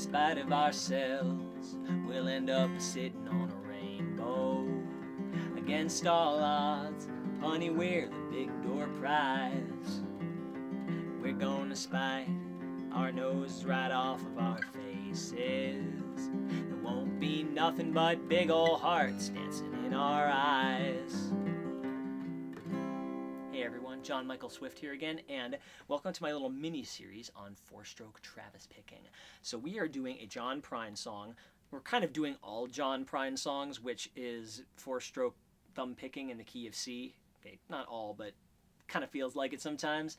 spite of ourselves, we'll end up sitting on a rainbow. Against all odds, honey, we're the big door prize. We're gonna spite our noses right off of our faces. There won't be nothing but big old hearts dancing in our eyes. Hey everyone, John Michael Swift here again, and welcome to my little mini-series on four-stroke Travis picking. So we are doing a John Prine song. We're kind of doing all John Prine songs, which is four-stroke thumb picking in the key of C. Okay, not all, but kind of feels like it sometimes.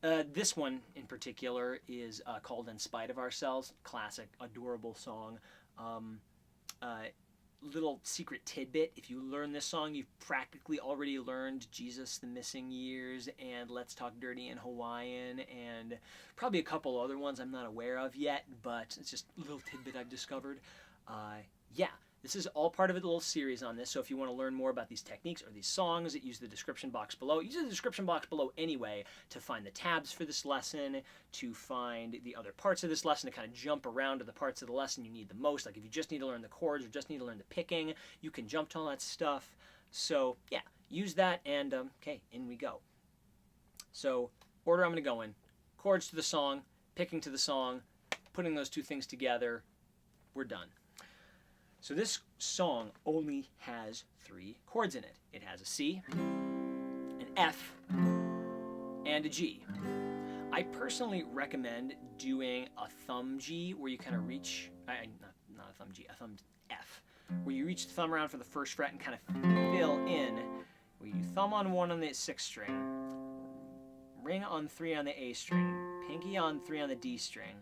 This one in particular is called In Spite of Ourselves. Classic, adorable song. Little secret tidbit, if you learn this song, you've practically already learned Jesus, the Missing Years, and Let's Talk Dirty in Hawaiian, and probably a couple other ones I'm not aware of yet, but it's just a little tidbit I've discovered. Yeah, this is all part of a little series on this, so if you want to learn more about these techniques or these songs, use the description box below. Use the description box below anyway to find the tabs for this lesson, to find the other parts of this lesson, to kind of jump around to the parts of the lesson you need the most. Like if you just need to learn the chords or just need to learn the picking, you can jump to all that stuff. So yeah, use that, and okay, in we go. So order I'm going to go in: chords to the song, picking to the song, putting those two things together, we're done. So this song only has 3 chords in it. It has a C, an F, and a G. I personally recommend doing a thumb G where you kind of reach, not a thumb G, a thumb F, where you reach the thumb around for the 1st fret and kind of fill in, where you thumb on 1 on the 6th string, ring on 3 on the A string, pinky on 3 on the D string,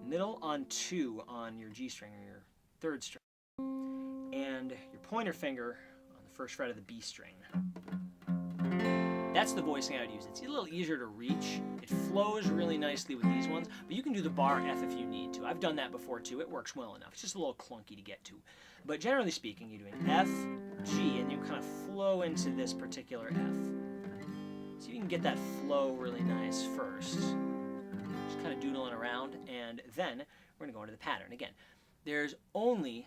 middle on 2 on your G string or your 3rd string, and your pointer finger on the 1st fret of the B string. That's the voicing I would use. It's a little easier to reach. It flows really nicely with these ones, but you can do the bar F if you need to. I've done that before too. It works well enough. It's just a little clunky to get to. But generally speaking, you're doing F, G, and you kind of flow into this particular F. So you can get that flow really nice first. Just kind of doodling around, and then we're going to go into the pattern. Again, there's only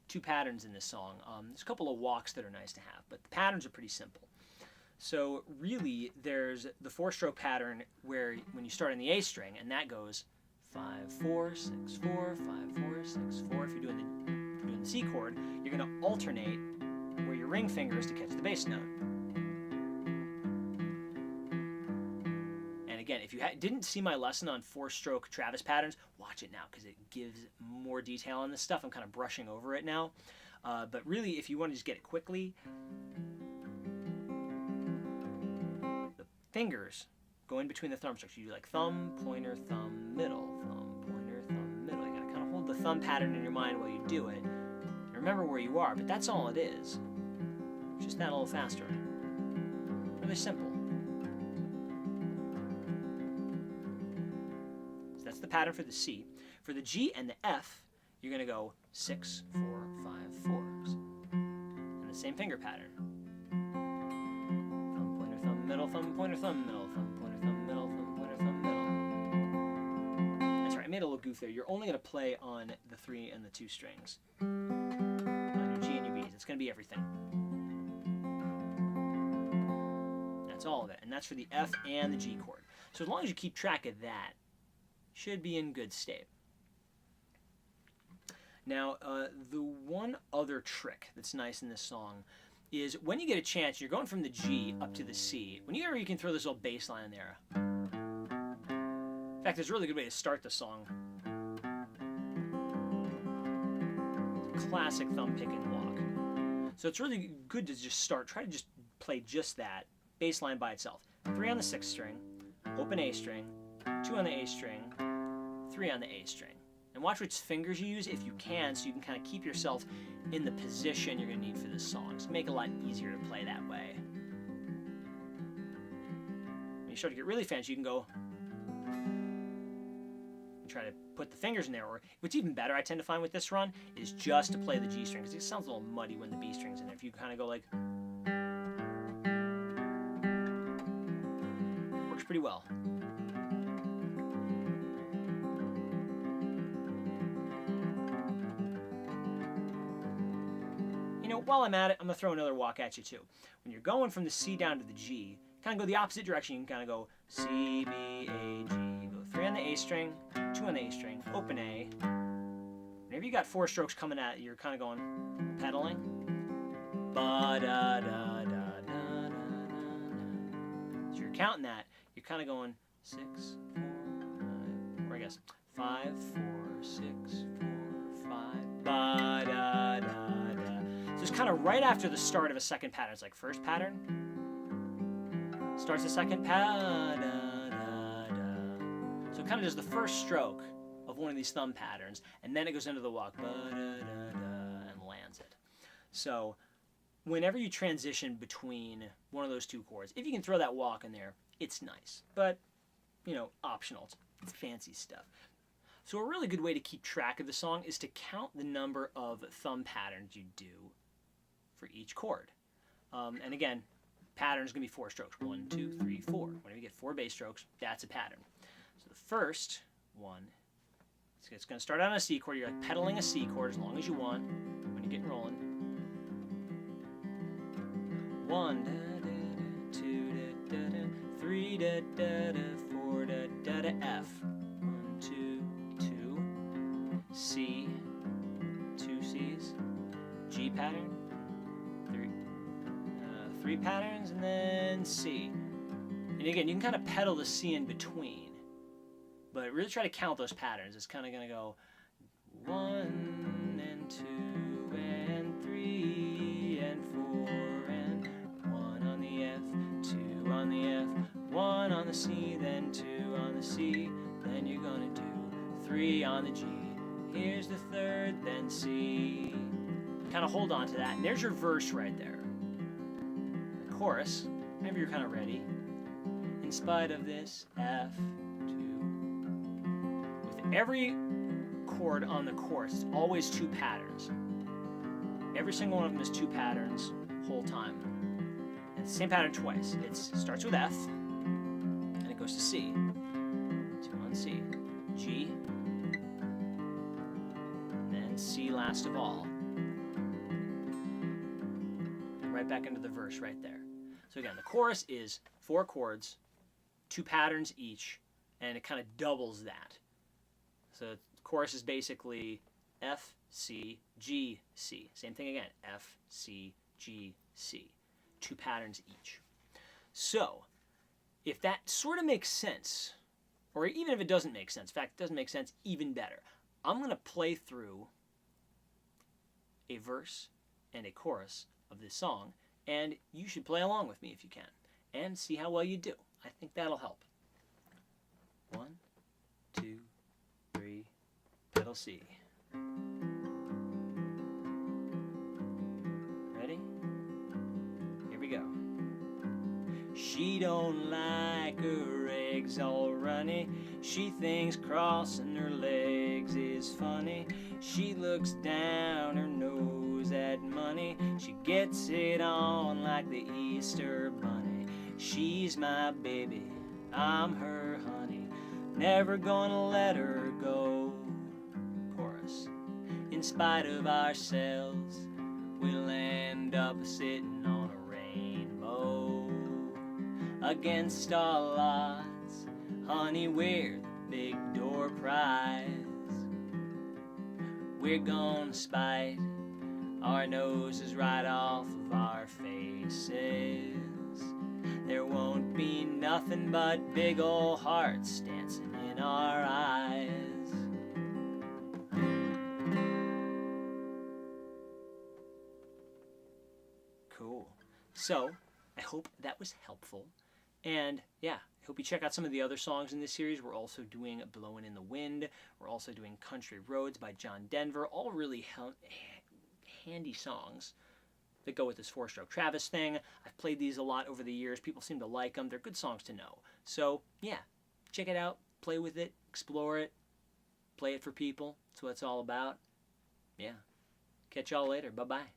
2 patterns in this song. There's a couple of walks that are nice to have, but the patterns are pretty simple. So really, there's the 4-stroke pattern where when you start on the A string, and that goes 5, 4, 6, 4, 5, 4, 6, 4. If you're doing the C chord, you're going to alternate where your ring finger is to catch the bass note. Again, if you didn't see my lesson on 4-stroke Travis patterns, watch it now because it gives more detail on this stuff. I'm kind of brushing over it now. But really, if you want to just get it quickly, the fingers go in between the thumb strokes. You do like thumb, pointer, thumb, middle, thumb, pointer, thumb, middle. You got to kind of hold the thumb pattern in your mind while you do it. And remember where you are, but that's all it is. It's just that a little faster. Really simple. That's the pattern for the C. For the G and the F, you're going to go 6, 4, 5, 4s. And the same finger pattern. Thumb, pointer, thumb, middle, thumb, pointer, thumb, middle, thumb, pointer, thumb, middle, thumb, pointer, thumb, middle. That's right, I made a little goof there. You're only going to play on the 3 and the 2 strings. On your G and your B's. It's going to be everything. That's all of it. And that's for the F and the G chord. So as long as you keep track of that, should be in good state. Now, the one other trick that's nice in this song is when you get a chance, you're going from the G up to the C. Whenever you can throw this little bass line in there. In fact, it's a really good way to start the song. Classic thumb picking walk. So it's really good to just start. Try to just play just that bass line by itself. 3 on the 6th string, open A string, 2 on the A string, 3 on the A string. And watch which fingers you use if you can, so you can kind of keep yourself in the position you're going to need for this song. So make it a lot easier to play that way. When you start to get really fancy, you can go and try to put the fingers in there. Or what's even better, I tend to find with this run, is just to play the G string, because it sounds a little muddy when the B string's in there. If you kind of go like, works pretty well. while I'm at it, I'm going to throw another walk at you too. When you're going from the C down to the G, kind of go the opposite direction. You can kind of go C, B, A, G. Go 3 on the A string, 2 on the A string, open A. Whenever you got 4 strokes coming at you, you're kind of going pedaling. Ba da da da da da da. So you're counting that. You're kind of going 6, 4, 5, or I guess 5, 4, 6, 4, 5. Ba da da da. So it's kind of right after the start of a second pattern. It's like first pattern starts the second pa da da da. So it kind of does the first stroke of one of these thumb patterns, and then it goes into the walk, ba da da da, and lands it. So whenever you transition between one of those 2 chords, if you can throw that walk in there, it's nice. But, you know, optional. It's fancy stuff. So a really good way to keep track of the song is to count the number of thumb patterns you do for each chord. And again, pattern's going to be 4 strokes. 1, 2, 3, 4. Whenever you get 4 bass strokes, that's a pattern. So the first one, it's going to start on a C chord. You're like pedaling a C chord as long as you want when you're getting rolling. 1, da, da, da, 2, da, da, da, 3, da, da, da, 4, da, da, da, F. 1, 2, 2, C, 2 Cs, G pattern, 3 patterns, and then C. And again, you can kind of pedal the C in between, but really try to count those patterns. It's kind of going to go 1 and 2 and 3 and 4 and 1 on the F, 2 on the F, 1 on the C, then 2 on the C, then you're going to do 3 on the G. Here's the 3rd, then C. Kind of hold on to that, and there's your verse right there. The chorus, whenever you're kind of ready. In spite of this, F2. With every chord on the chorus, it's always 2 patterns. Every single one of them is 2 patterns, whole time. And it's the same pattern twice. It starts with F, and it goes to C. 2 on C. G, and then C last of all. Right back into the verse right there. So again, the chorus is 4 chords, 2 patterns each, and it kind of doubles that. So the chorus is basically F, C, G, C. Same thing again, F, C, G, C. 2 patterns each. So if that sort of makes sense, or even if it doesn't make sense, in fact, it doesn't make sense, even better, I'm going to play through a verse and a chorus of this song, and you should play along with me if you can, and see how well you do. I think that'll help. 1, 2, 3, pedal C. Ready? Here we go. She don't like her eggs all runny. She thinks crossing her legs is funny. She looks down her nose at money. She gets it on like the Easter bunny. She's my baby, I'm her honey. Never gonna let her go. Chorus. In spite of ourselves, we'll end up sitting on a rainbow. Against all odds, honey, we're the big door prize. We're gonna spite our noses right off of our faces. There won't be nothing but big old hearts dancing in our eyes. Cool. So, I hope that was helpful. And yeah, I hope you check out some of the other songs in this series. We're also doing Blowin' in the Wind. We're also doing Country Roads by John Denver. All really handy songs that go with this 4-stroke Travis thing. I've played these a lot over the years. People seem to like them. They're good songs to know. So yeah, check it out. Play with it. Explore it. Play it for people. That's what it's all about. Yeah. Catch y'all later. Bye-bye.